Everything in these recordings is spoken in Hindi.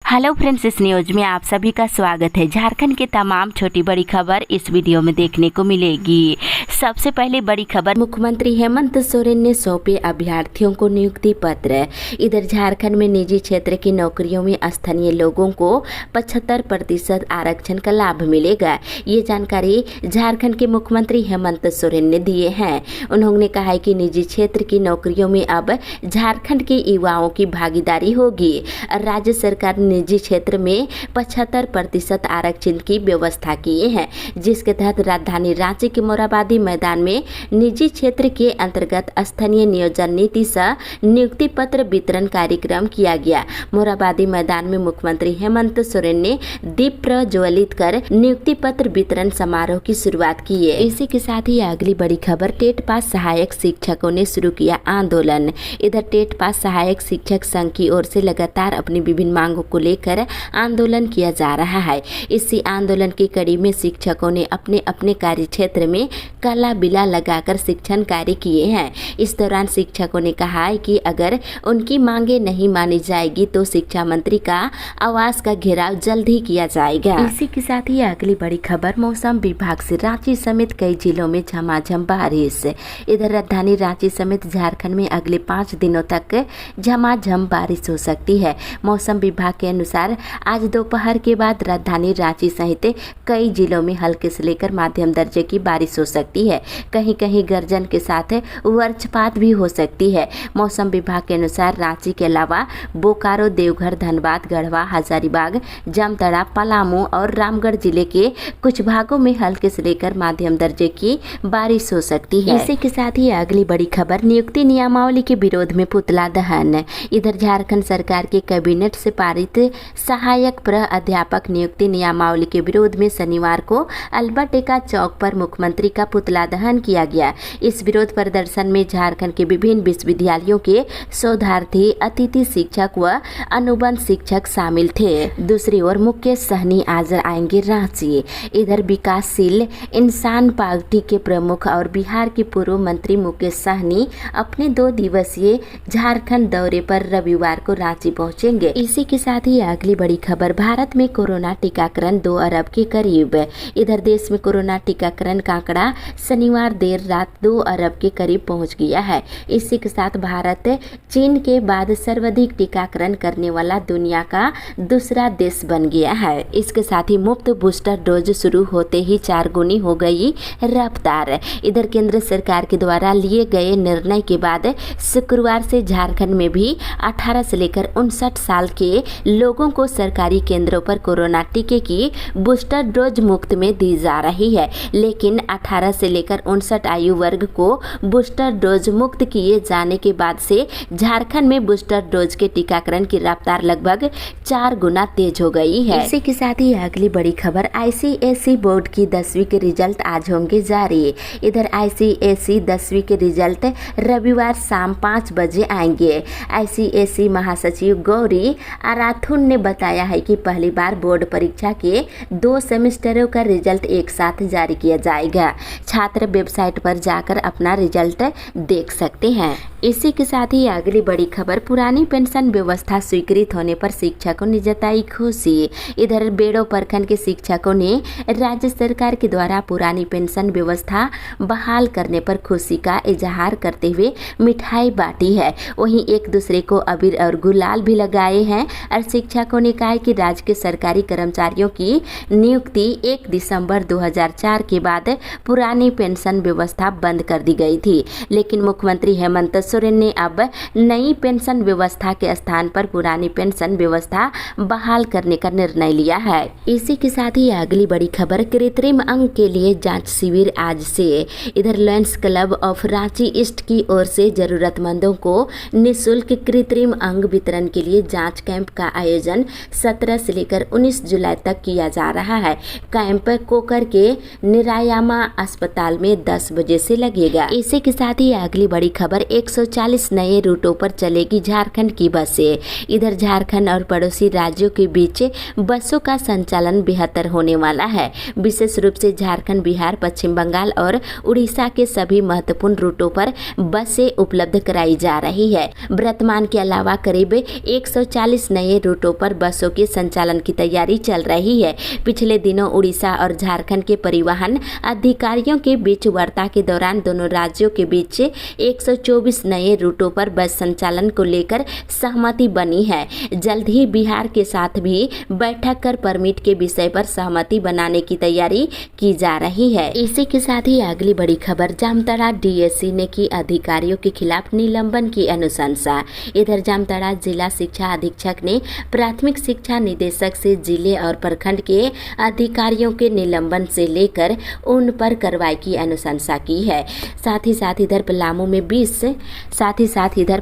हेलो फ्रेंड्स, इस न्यूज में आप सभी का स्वागत है। झारखंड की तमाम छोटी बड़ी खबर इस वीडियो में देखने को मिलेगी। सबसे पहले बड़ी खबर, मुख्यमंत्री हेमंत सोरेन ने सौंपे अभ्यर्थियों को नियुक्ति पत्र। इधर झारखंड में निजी क्षेत्र की नौकरियों में स्थानीय लोगों को 75% आरक्षण का लाभ मिलेगा। ये जानकारी झारखंड के मुख्यमंत्री हेमंत सोरेन ने दिए हैं। उन्होंने कहा है कि निजी क्षेत्र की नौकरियों में अब झारखंड के युवाओं की भागीदारी होगी। राज्य सरकार निजी क्षेत्र में 75% आरक्षण की व्यवस्था किए हैं, जिसके तहत राजधानी रांची के मोरहाबादी मैदान में निजी क्षेत्र के अंतर्गत स्थानीय नियोजन नीति सह नियुक्ति पत्र वितरण कार्यक्रम किया गया। मोरहाबादी मैदान में मुख्यमंत्री हेमंत सोरेन ने दीप प्रज्वलित कर नियुक्ति पत्र वितरण समारोह की शुरुआत की है। इसी के साथ ही अगली बड़ी खबर, टेट पास सहायक शिक्षकों ने शुरू किया आंदोलन। इधर टेट पास सहायक शिक्षक संघ की ओर से लगातार अपनी विभिन्न मांगों को लेकर आंदोलन किया जा रहा है। इसी आंदोलन की कड़ी में शिक्षकों ने अपने अपने कार्य क्षेत्र में काला बिला लगाकर शिक्षण कार्य किए हैं। इस दौरान शिक्षकों ने कहा है कि अगर उनकी मांगे नहीं मानी जाएगी तो शिक्षा मंत्री का आवास का घेराव जल्द ही किया जाएगा। इसी के साथ ही अगली बड़ी खबर, मौसम विभाग से रांची समेत कई जिलों में झमाझम बारिश। इधर राजधानी रांची समेत झारखंड में अगले 5 दिनों तक झमाझम बारिश हो सकती है। मौसम विभाग के अनुसार आज दोपहर के बाद राजधानी रांची सहित कई जिलों में हल्के से लेकर मध्यम दर्जे की बारिश हो सकती है। कहीं कहीं गर्जन के साथ वज्रपात भी हो सकती है। मौसम विभाग के अनुसार रांची के अलावा बोकारो, देवघर, धनबाद, गढ़वा, हजारीबाग, जामताड़ा, पलामू और रामगढ़ जिले के कुछ भागों में हल्के से लेकर मध्यम दर्जे की बारिश हो सकती है। इसी के साथ ही अगली बड़ी खबर, नियुक्ति नियमावली के विरोध में पुतला दहन। इधर झारखंड सरकार के कैबिनेट से पारित सहायक प्राध्यापक नियुक्ति नियमावली के विरोध में शनिवार को अल्बर्ट एक्का चौक पर मुख्यमंत्री का पुतला दहन किया गया। इस विरोध प्रदर्शन में झारखंड के विभिन्न विश्वविद्यालयों के शोधार्थी, अतिथि शिक्षक व अनुबंध शिक्षक शामिल थे। दूसरी ओर मुकेश सहनी आज आएंगे रांची। इधर विकासशील इंसान पार्टी के प्रमुख और बिहार के पूर्व मंत्री मुकेश सहनी अपने 2 दिवसीय झारखंड दौरे पर रविवार को रांची पहुंचेंगे। इसी के साथ ही अगली बड़ी खबर, भारत में कोरोना टीकाकरण 2 अरब के करीब। इधर देश में कोरोना टीकाकरण का आंकड़ा शनिवार देर रात 2 अरब के करीब पहुंच गया है। इसी के साथ भारत चीन के बाद सर्वाधिक टीकाकरण करने वाला दुनिया का दूसरा देश बन गया है। इसके साथ ही मुफ्त बूस्टर डोज शुरू होते ही 4 गुनी हो गई रफ्तार। इधर केंद्र सरकार के द्वारा लिए गए निर्णय के बाद शुक्रवार से झारखंड में भी 18 से लेकर 59 साल के लोगों को सरकारी केंद्रों पर कोरोना टीके की बूस्टर डोज मुफ्त में दी जा रही है। लेकिन 18 से लेकर 59 आयु वर्ग को बूस्टर डोज मुक्त किए जाने के बाद से झारखंड में बूस्टर डोज के टीकाकरण की रफ्तार लगभग 4 गुना तेज हो गई है। इसी के साथ ही अगली बड़ी खबर, आईसीएसई बोर्ड की 10वीं के रिजल्ट आज होंगे जारी। इधर आईसीएसई 10वीं के रिजल्ट रविवार शाम 5 बजे आएंगे। आईसीएसई महासचिव गौरी आराथुन ने बताया है कि पहली बार बोर्ड परीक्षा के 2 सेमेस्टरों का रिजल्ट एक साथ जारी किया जाएगा। छात्र वेबसाइट पर जाकर अपना रिजल्ट देख सकते हैं। इसी के साथ ही अगली बड़ी खबर, पुरानी पेंशन व्यवस्था स्वीकृत होने पर शिक्षकों ने जताई खुशी। इधर बेड़ो प्रखंड के शिक्षकों ने राज्य सरकार के द्वारा पुरानी पेंशन व्यवस्था बहाल करने पर खुशी का इजहार करते हुए मिठाई बांटी है। वहीं एक दूसरे को अबीर और गुलाल भी लगाए हैं। और शिक्षकों ने कहा कि राज्य के सरकारी कर्मचारियों की नियुक्ति 1 दिसंबर 2004 के बाद पुरानी पेंशन व्यवस्था बंद कर दी गई थी। लेकिन मुख्यमंत्री हेमंत सोरेन ने अब नई पेंशन व्यवस्था के स्थान पर पुरानी पेंशन व्यवस्था बहाल करने का निर्णय लिया है। इसी के साथ ही अगली बड़ी खबर, कृत्रिम अंग के लिए जांच शिविर आज से। इधर Lions club of Ranchi east की ओर से जरूरतमंदों को निःशुल्क कृत्रिम अंग वितरण के लिए जांच कैंप का आयोजन 17 से लेकर 19 जुलाई तक किया जा रहा है। कैंप कोकर के निरायामा अस्पताल में 10 बजे से लगेगा। इसी के साथ ही अगली बड़ी खबर, 140 नए रूटों पर चलेगी झारखंड की बसें। इधर झारखंड और पड़ोसी राज्यों के बीच बसों का संचालन बेहतर होने वाला है। विशेष रूप से झारखंड, बिहार, पश्चिम बंगाल और उड़ीसा के सभी महत्वपूर्ण रूटों पर बसें उपलब्ध कराई जा रही है। वर्तमान के अलावा करीब 140 नए रूट रूटों पर बसों के संचालन की तैयारी चल रही है। पिछले दिनों उड़ीसा और झारखंड के परिवहन अधिकारियों के बीच वार्ता के दौरान दोनों राज्यों के बीच 124 नए रूटों पर बस संचालन को लेकर सहमति बनी है। जल्द ही बिहार के साथ भी बैठक कर परमिट के विषय पर सहमति बनाने की तैयारी की जा रही है। इसी के साथ ही अगली बड़ी खबर, जामताड़ा डीएससी ने की अधिकारियों के खिलाफ निलंबन की अनुशंसा। इधर जामताड़ा जिला शिक्षा अधीक्षक ने प्राथमिक शिक्षा निदेशक से जिले और प्रखंड के अधिकारियों के निलंबन से लेकर उन पर कार्रवाई की अनुशंसा की है। साथ ही साथ इधर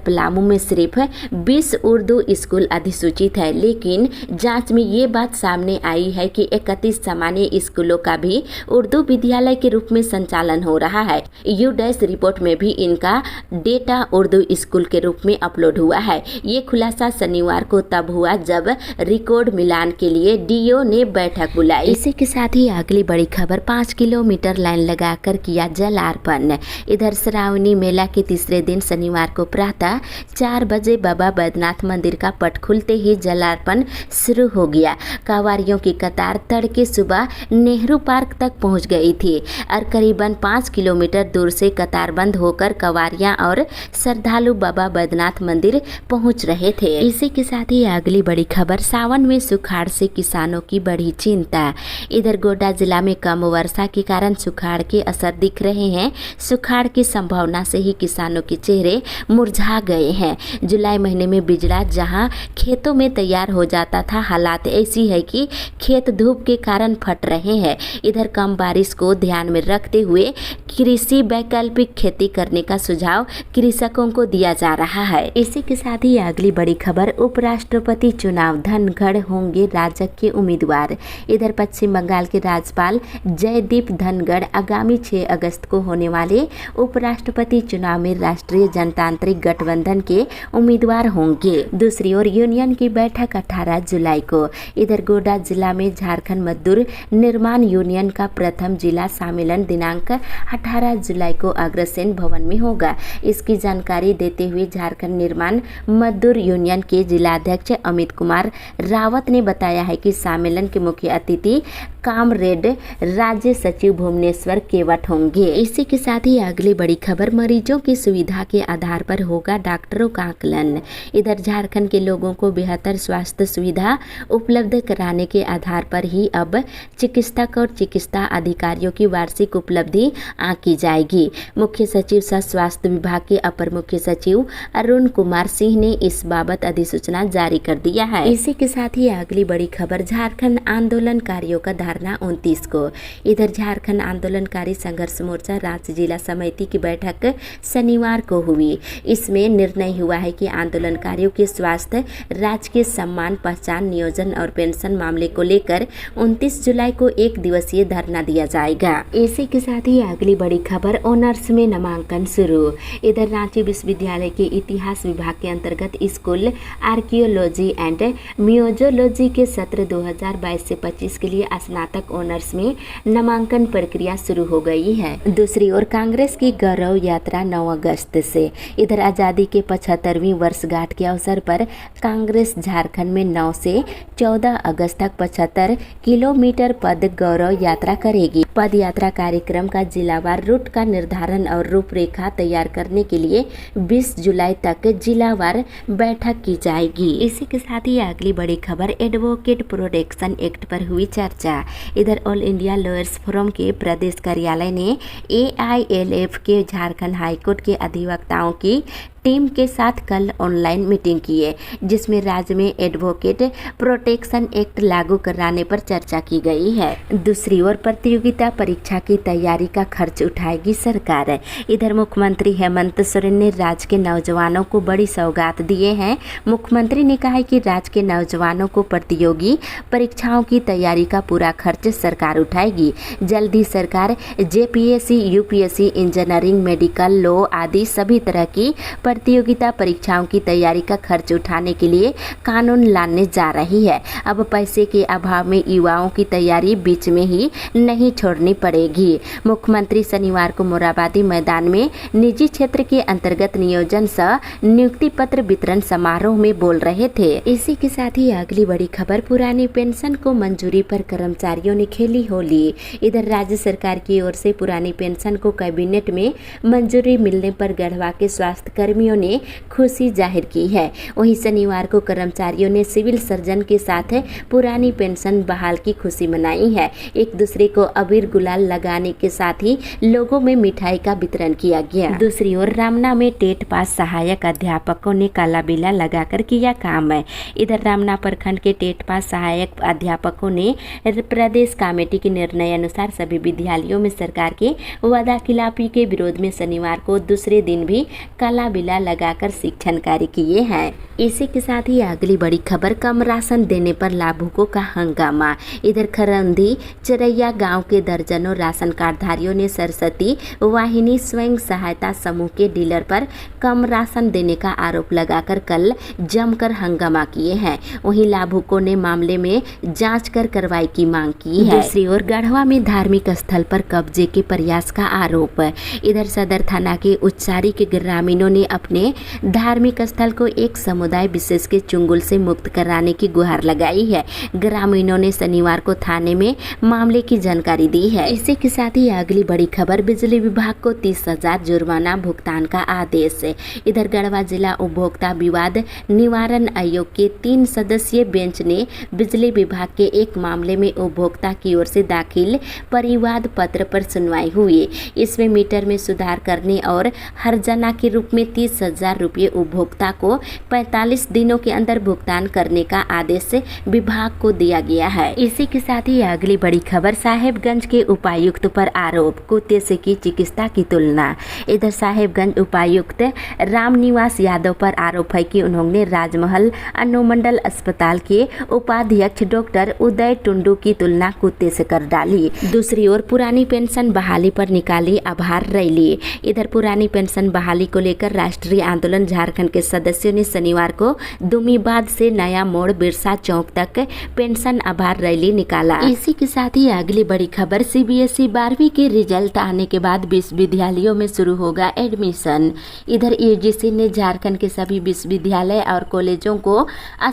पलामू में सिर्फ 20 उर्दू स्कूल अधिसूचित है, लेकिन जांच में ये बात सामने आई है कि 31 सामान्य स्कूलों का भी उर्दू विद्यालय के रूप में संचालन हो रहा है। यूडैश रिपोर्ट में भी इनका डेटा उर्दू स्कूल के रूप में अपलोड हुआ है। ये खुलासा शनिवार को तब हुआ जब रिकॉर्ड मिलान के लिए डीओ ने बैठक बुलाई। इसी के साथ ही अगली बड़ी खबर, 5 किलोमीटर लाइन लगाकर किया जलार्पण। इधर श्रावणी मेला के तीसरे दिन शनिवार को प्रातः 4 बजे बाबा बैद्यनाथ मंदिर का पट खुलते ही जलार्पण शुरू हो गया। कांवरियों की कतार तड़के सुबह नेहरू पार्क तक पहुंच गई थी और करीबन 5 किलोमीटर दूर से कतारबंद होकर कांवरियां और श्रद्धालु बाबा बैद्यनाथ मंदिर पहुंच रहे थे। इसी के साथ ही अगली बड़ी खबर, सावन में सुखाड़ से किसानों की बढ़ी चिंता। इधर गोड्डा जिला में कम वर्षा के कारण सुखाड़ के असर दिख रहे हैं। सुखाड़ की संभावना से ही किसानों के चेहरे मुरझा गए हैं। जुलाई महीने में बिजड़ा जहां खेतों में तैयार हो जाता था, हालात ऐसी है कि खेत धूप के कारण फट रहे हैं। इधर कम बारिश को ध्यान में रखते हुए कृषि वैकल्पिक खेती करने का सुझाव कृषकों को दिया जा रहा है। इसी के साथ ही अगली बड़ी खबर, उपराष्ट्रपति चुनाव, धनखड़ होंगे राजग के उम्मीदवार। इधर पश्चिम बंगाल के राज्यपाल जयदीप धनखड़ आगामी 6 अगस्त को होने वाले उपराष्ट्रपति चुनाव में राष्ट्रीय जनतांत्रिक गठबंधन के उम्मीदवार होंगे। दूसरी ओर यूनियन की बैठक 18 जुलाई को। इधर गोड्डा जिला में झारखंड मजदूर निर्माण यूनियन का प्रथम जिला सम्मेलन दिनांक 18 जुलाई को अग्रसेन भवन में होगा। इसकी जानकारी देते हुए झारखंड निर्माण मजदूर यूनियन के जिलाध्यक्ष अमित कुमार रावत ने बताया है कि सम्मेलन के मुख्य अतिथि कामरेड राज्य सचिव भुवनेश्वर केवट होंगे। इसी के साथ ही अगली बड़ी खबर, मरीजों की सुविधा के आधार पर होगा डॉक्टरों का आकलन। इधर झारखंड के लोगों को बेहतर स्वास्थ्य सुविधा उपलब्ध कराने के आधार पर ही अब चिकित्सक और चिकित्सा अधिकारियों की वार्षिक उपलब्धि आंकी जाएगी। मुख्य सचिव सह स्वास्थ्य विभाग के अपर मुख्य सचिव अरुण कुमार सिंह ने इस बाबत अधिसूचना जारी कर दिया है। इसी के साथ ही अगली बड़ी खबर, झारखंड आंदोलनकारियों का धरना 29 को। इधर झारखंड आंदोलनकारी संघर्ष मोर्चा राज्य जिला समिति की बैठक शनिवार को हुई। इसमें निर्णय हुआ है कि आंदोलनकारियों के स्वास्थ्य, राजकीय सम्मान, पहचान, नियोजन और पेंशन मामले को लेकर 29 जुलाई को 1 दिवसीय धरना दिया जाएगा। इसी के साथ ही अगली बड़ी खबर, ऑनर्स में नामांकन शुरू। इधर रांची विश्वविद्यालय के इतिहास विभाग के अंतर्गत स्कूल आर्कियोलॉजी एंड म्यूजियोलॉजी के सत्र 2022 से 25 के लिए स्नातक ऑनर्स में नामांकन प्रक्रिया शुरू हो गई है। दूसरी ओर कांग्रेस की गौरव यात्रा 9 अगस्त से। इधर आजादी के 75वीं वर्षगांठ के अवसर पर कांग्रेस झारखंड में 9 से 14 अगस्त तक 75 किलोमीटर पद गौरव यात्रा करेगी। पद यात्रा कार्यक्रम का जिलावार रूट का निर्धारण और रूपरेखा तैयार करने के लिए 20 जुलाई तक जिलावार बैठक की जाएगी। इसी के साथ ही अगली बड़ी खबर, एडवोकेट प्रोटेक्शन एक्ट पर हुई चर्चा। इधर ऑल इंडिया लॉयर्स फोरम के प्रदेश कार्यालय ने AILF के झारखंड हाईकोर्ट के अधिवक्ताओं की टीम के साथ कल ऑनलाइन मीटिंग की है, जिसमें राज्य में एडवोकेट प्रोटेक्शन एक्ट लागू कराने पर चर्चा की गई है। दूसरी ओर प्रतियोगिता परीक्षा की तैयारी का खर्च उठाएगी सरकार। इधर मुख्यमंत्री हेमंत सोरेन ने राज्य के नौजवानों को बड़ी सौगात दिए हैं। मुख्यमंत्री ने कहा है कि राज्य के नौजवानों को प्रतियोगी परीक्षाओं की तैयारी का पूरा खर्च सरकार उठाएगी। जल्द ही सरकार JPSC, UPSC, engineering, medical, law आदि सभी तरह की प्रतियोगिता परीक्षाओं की तैयारी का खर्च उठाने के लिए कानून लाने जा रही है। अब पैसे के अभाव में युवाओं की तैयारी बीच में ही नहीं छोड़नी पड़ेगी। मुख्यमंत्री शनिवार को मोराबादी मैदान में निजी क्षेत्र के अंतर्गत नियोजन सह नियुक्ति पत्र वितरण समारोह में बोल रहे थे। इसी के साथ ही अगली बड़ी खबर, पुरानी पेंशन को मंजूरी पर कर्मचारियों ने खेली होली। इधर राज्य सरकार की ओर से पुरानी पेंशन को कैबिनेट में मंजूरी मिलने पर गढ़वा के स्वास्थ्य कर्मियों ने खुशी जाहिर की है। वहीं शनिवार को कर्मचारियों ने सिविल सर्जन के साथ पुरानी पेंशन बहाल की खुशी मनाई है। एक दूसरे को अबीर गुलाल लगाने के साथ ही लोगों में मिठाई का वितरण किया गया। दूसरी ओर रामना में टेट पास सहायक अध्यापकों ने काला बिल्ला लगाकर किया काम। इधर रामना प्रखंड के टेट पास सहायक अध्यापकों ने प्रदेश कमेटी के निर्णय अनुसार सभी विद्यालयों में सरकार के वादा खिलाफी के विरोध में शनिवार को दूसरे दिन भी काला बिल्ला लगाकर शिक्षण कार्य किए हैं। इसी के साथ ही अगली बड़ी खबर, कम राशन देने पर लाभुकों का हंगामा। इधर खरंदी चरैया गांव के दर्जनों राशन कार्डधारियों ने सरस्वती वाहिनी स्वयं सहायता समूह के डीलर पर कम राशन देने का आरोप लगाकर कल जमकर हंगामा किए हैं। वहीं लाभुकों ने मामले में जांच कर कार्रवाई की मांग की है। दूसरी ओर गढ़वा में धार्मिक स्थल पर कब्जे के प्रयास का आरोप। इधर सदर थाना के उच्चारी के ग्रामीणों ने अपने धार्मिक स्थल को एक समुदाय विशेष के चुंगल से मुक्त कराने की गुहार लगाई है। ग्रामीणों ने शनिवार को थाने में मामले की जानकारी दी है। इसी के साथ ही अगली बड़ी खबर, बिजली विभाग को 30,000 जुर्माना भुगतान का आदेश। इधर गढ़वा जिला उपभोक्ता विवाद निवारण आयोग के 3 सदस्यीय बेंच ने बिजली विभाग के एक मामले में उपभोक्ता की ओर से दाखिल परिवाद पत्र पर सुनवाई हुई। इसमें मीटर में सुधार करने और हर्जाना के रूप में 30,000 रुपये उपभोक्ता को 45 दिनों के अंदर भुगतान करने का आदेश विभाग को दिया गया है। इसी के साथ ही अगली बड़ी खबर, साहेबगंज के उपायुक्त पर आरोप, कुत्ते से की चिकित्सा की तुलना। इधर साहेबगंज उपायुक्त रामनिवास यादव पर आरोप है कि उन्होंने राजमहल अनुमंडल अस्पताल के उपाध्यक्ष डॉक्टर उदय टुंडू की तुलना कुत्ते से कर डाली। दूसरी ओर पुरानी पेंशन बहाली पर निकाली आभार रैली। इधर पुरानी पेंशन बहाली को लेकर राष्ट्रीय आंदोलन झारखंड के सदस्यों ने शनिवार को दुमीबाद से नया मोड़ बिरसा चौक तक पेंशन आभार रैली निकाला। इसी के साथ ही अगली बड़ी खबर, सीबीएसई 12वीं के रिजल्ट आने के बाद विश्वविद्यालयों में शुरू होगा एडमिशन। इधर यूजीसी ने झारखंड के सभी विश्वविद्यालय और कॉलेजों को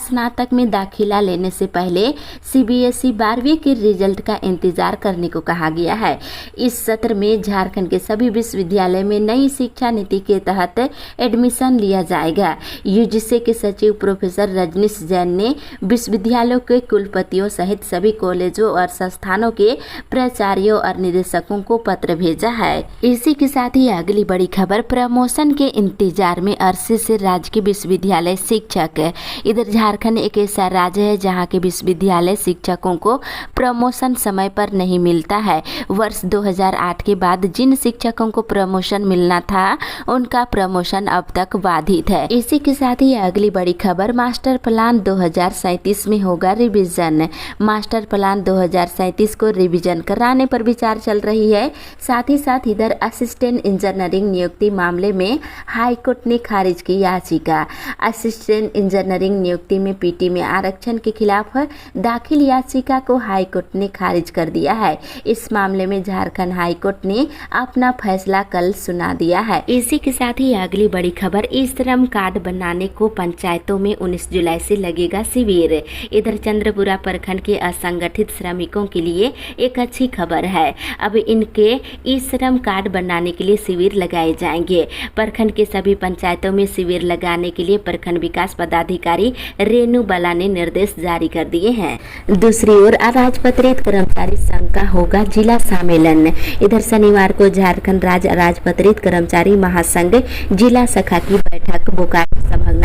स्नातक में दाखिला लेने से पहले सीबीएसई 12वीं के रिजल्ट का इंतजार करने को कहा गया है। इस सत्र में झारखंड के सभी विश्वविद्यालय में नई शिक्षा नीति के तहत एडमिशन लिया जाएगा। यूजीसी के सचिव प्रोफेसर रजनीश जैन ने विश्वविद्यालयों के कुलपतियों सहित सभी कॉलेजों और संस्थानों के प्राचार्यों और निदेशकों को पत्र भेजा है। इसी के साथ ही अगली बड़ी खबर, प्रमोशन के इंतजार में अरसे से राज्य के विश्वविद्यालय शिक्षक। इधर झारखंड एक ऐसा राज्य है जहां के विश्वविद्यालय शिक्षकों को प्रमोशन समय पर नहीं मिलता है। वर्ष 2008 के बाद जिन शिक्षकों को प्रमोशन मिलना था उनका प्रमोशन अब तक बाधित है। इसी के साथ ही अगली बड़ी खबर, मास्टर प्लान 2037 में होगा रिवीजन। मास्टर प्लान 2037 को रिवीजन कराने पर विचार चल रही है। साथ ही साथ इधर असिस्टेंट इंजीनियरिंग नियुक्ति मामले में हाईकोर्ट ने खारिज की याचिका। असिस्टेंट इंजीनियरिंग नियुक्ति में पीटी में आरक्षण के खिलाफ दाखिल याचिका को हाईकोर्ट ने खारिज कर दिया है। इस मामले में झारखंड हाईकोर्ट ने अपना फैसला कल सुना दिया है। इसी के साथ ही अगली बड़ी खबर, ई श्रम कार्ड बनाने को पंचायतों में 19 जुलाई से लगेगा शिविर। इधर चंद्रपुरा प्रखंड के असंगठित श्रमिकों के लिए एक अच्छी खबर है। अब इनके ई श्रम कार्ड बनाने के लिए शिविर लगाए जाएंगे। प्रखंड के सभी पंचायतों में शिविर लगाने के लिए प्रखंड विकास पदाधिकारी रेणु बाला ने निर्देश जारी कर दिए हैं। दूसरी ओर अराजपत्रित कर्मचारी संघ का होगा जिला सम्मेलन। इधर शनिवार को झारखंड राज्य अराजपत्रित कर्मचारी महासंघ जिला शाखा की बैठक बोकारो सभागार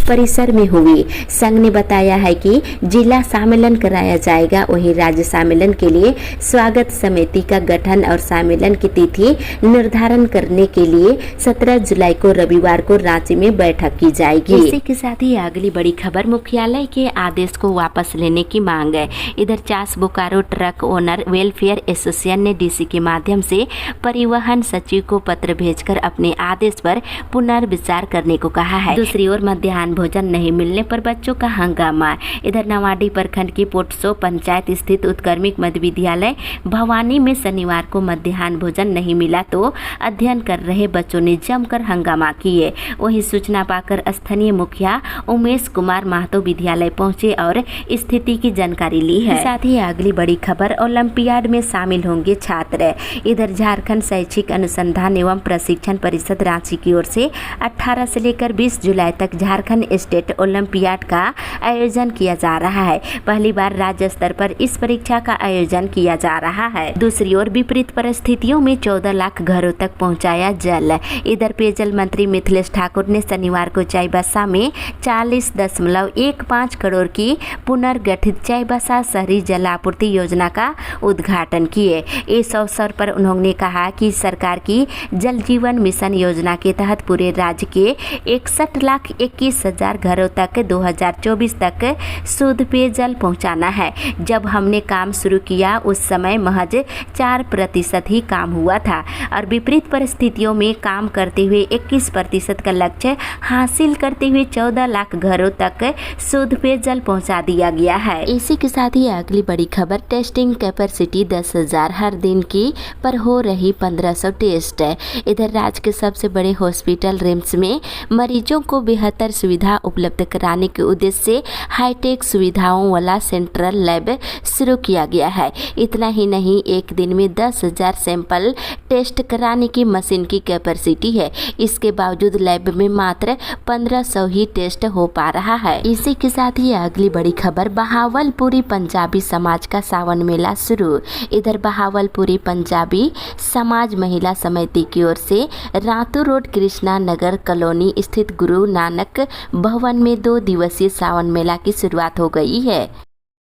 परिसर में हुई। संघ ने बताया है कि जिला सम्मेलन कराया जाएगा, वहीं राज्य सम्मेलन के लिए स्वागत समिति का गठन और सम्मेलन की तिथि निर्धारण करने के लिए 17 जुलाई को रविवार को रांची में बैठक की जाएगी। इसी के साथ ही अगली बड़ी खबर, मुख्यालय के आदेश को वापस लेने की मांग है। इधर Chas Bokaro truck owner welfare association ने डीसी के माध्यम से परिवहन सचिव को पत्र भेजकर अपने आदेश पर पुनर्विचार करने को कहा है। दूसरी ओर मध्याह्न भोजन नहीं मिलने पर बच्चों का हंगामा। इधर नवाडी प्रखंड की पोटसो पंचायत स्थित उत्क्रमिक मध्य विद्यालय भवानी में शनिवार को मध्याह्न भोजन नहीं मिला तो अध्ययन कर रहे बच्चों ने जमकर हंगामा किए। वहीं सूचना पाकर स्थानीय मुखिया उमेश कुमार महतो विद्यालय पहुंचे और स्थिति की जानकारी ली है। साथ ही अगली बड़ी खबर, ओलंपियाड में शामिल होंगे छात्र। इधर झारखंड शैक्षिक अनुसंधान एवं प्रशिक्षण परिषद रांची की ओर से 18 से लेकर 20 जुलाई तक झारखंड स्टेट ओलंपियाड का आयोजन किया जा रहा है। पहली बार राज्य स्तर पर इस परीक्षा का आयोजन किया जा रहा है। दूसरी ओर विपरीत परिस्थितियों में 14 लाख घरों तक पहुंचाया जल। इधर पेयजल मंत्री मिथिलेश ठाकुर ने शनिवार को चाईबासा में 40.15 करोड़ की पुनर्गठित चाईबासा शहरी जल आपूर्ति योजना का उद्घाटन किए। इस अवसर पर उन्होंने कहा कि सरकार की जल जीवन मिशन योजना के तहत पूरे राज्य के 61,21,000 घरों तक 2024 तक शुद्ध पेयजल पहुंचाना है। जब हमने काम शुरू किया उस समय महज 4% ही काम हुआ था और विपरीत परिस्थितियों में काम करते हुए 21% का लक्ष्य हासिल करते हुए 14 लाख घरों तक शुद्ध पेयजल पहुंचा दिया गया है। इसी के साथ ही अगली बड़ी खबर, टेस्टिंग कैपेसिटी 10,000 हर दिन की पर हो रही 1500 टेस्ट है। इधर राज्य के सबसे बड़े हॉस्पिटल रिम्स में मरीजों को बेहतर सुविधा उपलब्ध कराने के उद्देश्य से हाईटेक सुविधाओं वाला सेंट्रल लैब शुरू किया गया है। इतना ही नहीं, एक दिन में 10,000 सैंपल टेस्ट कराने की मशीन की कैपेसिटी है। इसके बावजूद लैब में मात्र 1500 ही टेस्ट हो पा रहा है। इसी के साथ ही अगली बड़ी खबर, बहावलपुरी पंजाबी समाज का सावन मेला शुरू। इधर बहावलपुरी पंजाबी समाज महिला समिति की ओर से रातू रोड कृष्णा नगर कॉलोनी स्थित गुरु नानक भवन में 2 दिवसीय सावन मेला की शुरुआत हो गई है।